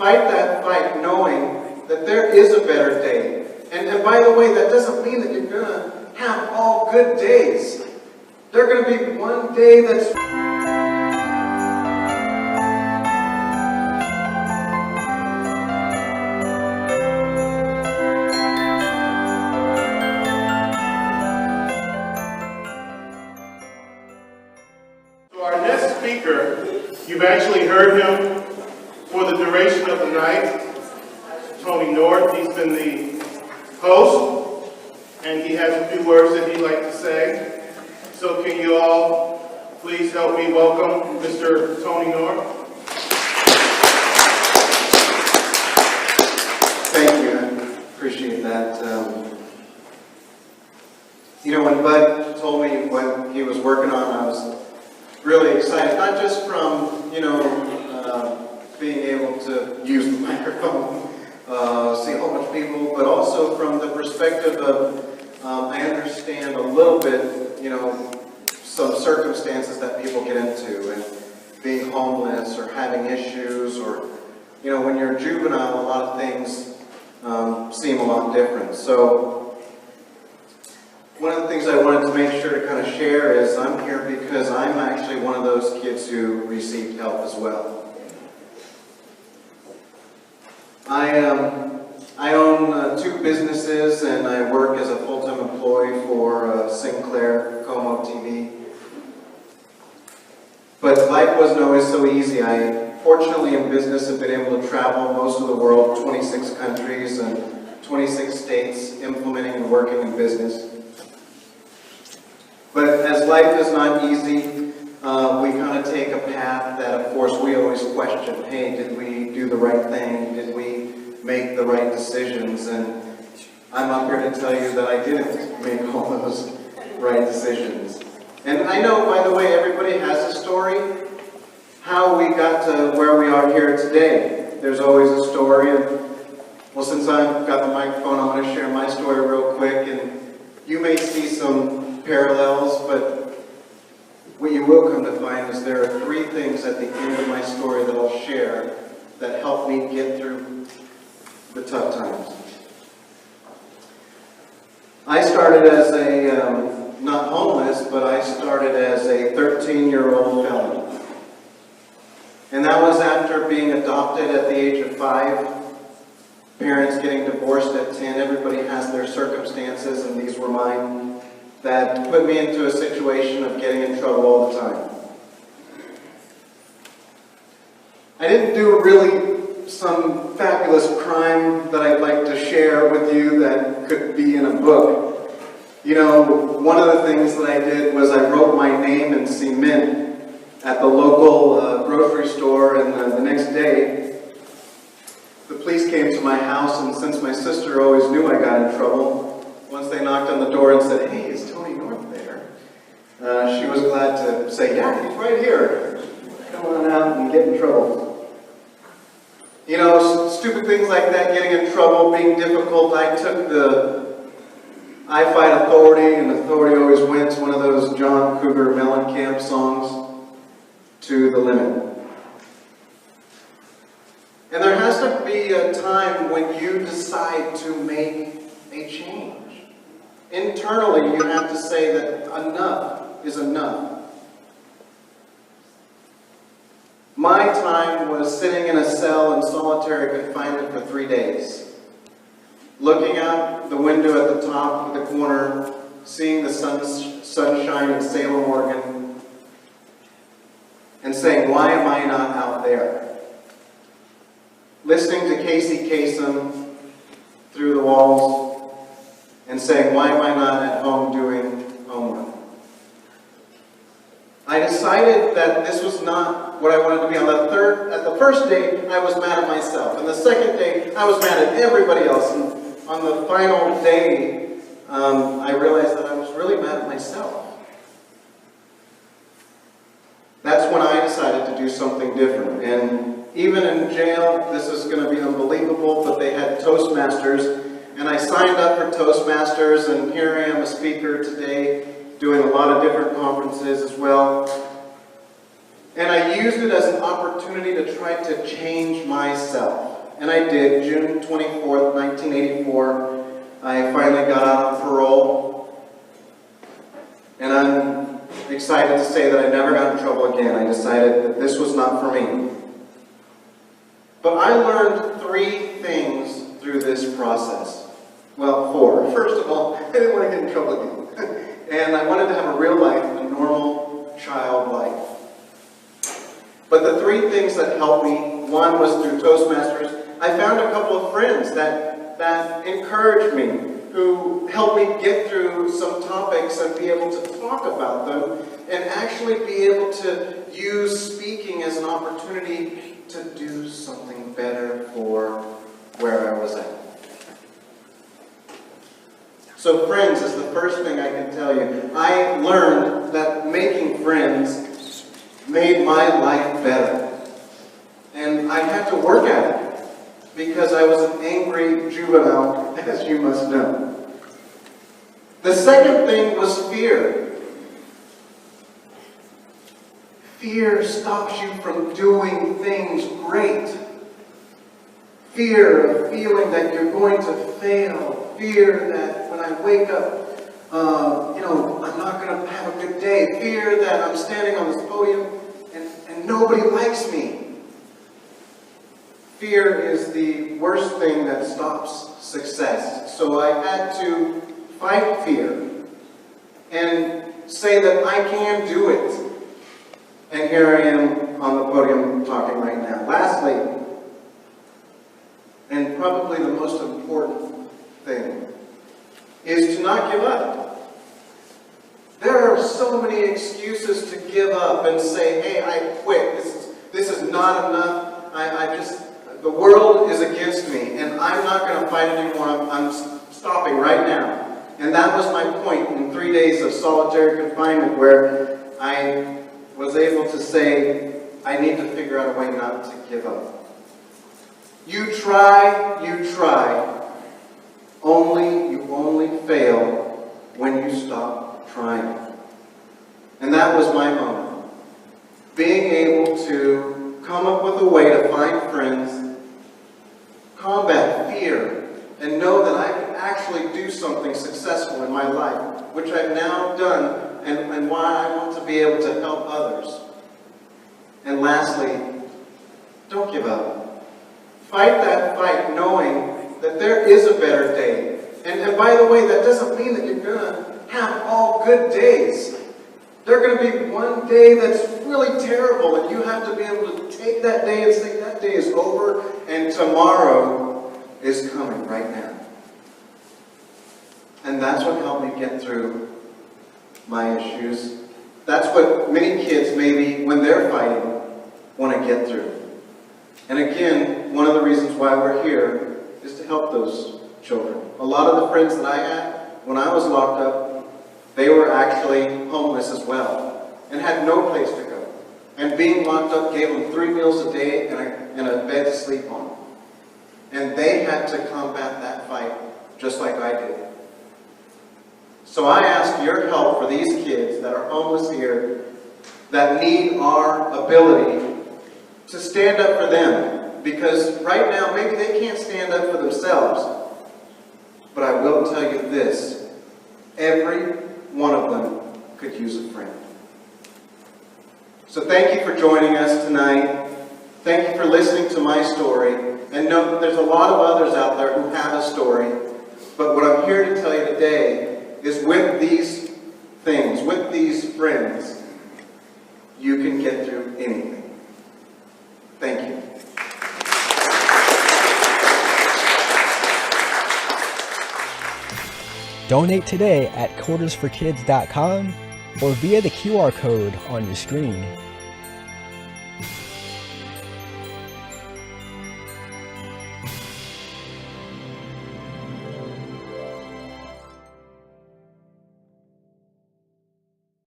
Fight that fight knowing that there is a better day. And by the way, that doesn't mean that you're going to have all good days. There's going to be one day that's... So our next speaker, you've actually heard him for the duration of the night. Tony North, he's been the host, and he has a few words that he'd like to say. So can you all please help me welcome Mr. Tony North? Thank you, I appreciate that. When Bud told me what he was working on, I was really excited, not just from, being able to use the microphone, see a whole bunch of people, but also from the perspective of, I understand a little bit, some circumstances that people get into, and being homeless or having issues, or, when you're a juvenile, a lot of things seem a lot different. So, one of the things I wanted to make sure to kind of share is I'm here because I'm actually one of those kids who received help as well. I own 2 businesses, and I work as a full-time employee for Sinclair Como TV. But life wasn't always so easy. I, fortunately in business, have been able to travel most of the world, 26 countries and 26 states, implementing and working in business. But as life is not easy, we kind of take a path that, of course, we always question. Hey, did we do the right thing? Did we make the right decisions? And I'm up here to tell you that I didn't make all those right decisions. And I know, by the way, everybody has a story. How we got to where we are here today. There's always a story. And, well, since I've got the microphone, I'm going to share my story real quick. And you may see some parallels, but what you will come to find is there are 3 things at the end of my story that I'll share that helped me get through the tough times. I started as a, not homeless, but I started as a 13-year-old felon. And that was after being adopted at the age of 5, parents getting divorced at 10. Everybody has their circumstances, and these were mine. That put me into a situation of getting in trouble all the time. I didn't do really some fabulous crime that I'd like to share with you that could be in a book. One of the things that I did was I wrote my name in cement at the local grocery store, and the next day, the police came to my house, and since my sister always knew I got in trouble, once they knocked on the door and said, "Hey, is Tony North there?" She was glad to say, "Yeah, he's right here. Come on out and get in trouble." Stupid things like that, getting in trouble, being difficult. I took the I Fight Authority, and Authority Always Wins, one of those John Cougar Mellencamp songs, to the limit. And there has to be a time when you decide to make a change. Internally, you have to say that enough is enough. My time was sitting in a cell in solitary confinement for 3 days. Looking out the window at the top of the corner, seeing the sunshine in Salem, Oregon, and saying, why am I not out there? Listening to Casey Kasem through the walls, and saying, why am I not at home doing homework? I decided that this was not what I wanted to be. At the first day, I was mad at myself. And the second day, I was mad at everybody else. And on the final day, I realized that I was really mad at myself. That's when I decided to do something different. And even in jail, this is going to be unbelievable, but they had Toastmasters. And I signed up for Toastmasters, and here I am, a speaker today, doing a lot of different conferences as well. And I used it as an opportunity to try to change myself. And I did. June 24th, 1984, I finally got out on parole. And I'm excited to say that I never got in trouble again. I decided that this was not for me. But I learned 3 things through this process. Well, 4. First of all, I didn't want to get in trouble again. And I wanted to have a real life, a normal child life. But the 3 things that helped me, one was through Toastmasters. I found a couple of friends that encouraged me, who helped me get through some topics and be able to talk about them, and actually be able to use speaking as an opportunity to do something better for where I was at. So friends is the first thing I can tell you. I learned that making friends made my life better. And I had to work at it because I was an angry juvenile, as you must know. The second thing was fear. Fear stops you from doing things great. Fear of feeling that you're going to fail. Fear that when I wake up, I'm not going to have a good day. Fear that I'm standing on this podium and nobody likes me. Fear is the worst thing that stops success. So I had to fight fear and say that I can do it. And here I am on the podium talking right now. Lastly, and probably the most important thing, is to not give up. There are so many excuses to give up and say, hey, I quit. This is not enough. The world is against me, and I'm not going to fight anymore. I'm stopping right now. And that was my point in 3 days of solitary confinement, where I was able to say, I need to figure out a way not to give up. You try, you only fail when you stop trying. And that was my moment. Being able to come up with a way to find friends, combat fear, and know that I can actually do something successful in my life, which I've now done, and why I want to be able to help others. And lastly, don't give up. Fight that fight knowing that there is a better day. And by the way, that doesn't mean that you're going to have all good days. There are going to be one day that's really terrible, and you have to be able to take that day and say, that day is over, and tomorrow is coming right now. And that's what helped me get through my issues. That's what many kids, maybe, when they're fighting, want to get through. And again, one of the reasons why we're here is to help those children. A lot of the friends that I had, when I was locked up, they were actually homeless as well, and had no place to go. And being locked up gave them 3 meals a day and a bed to sleep on. And they had to combat that fight just like I did. So I ask your help for these kids that are homeless here, that need our ability to stand up for them. Because right now, maybe they can't stand up for themselves. But I will tell you this, every one of them could use a friend. So thank you for joining us tonight. Thank you for listening to my story. And know that there's a lot of others out there who have a story. But what I'm here to tell you today is with these things, with these friends, you can get through anything. Thank you. Donate today at quartersforkids.com or via the QR code on your screen.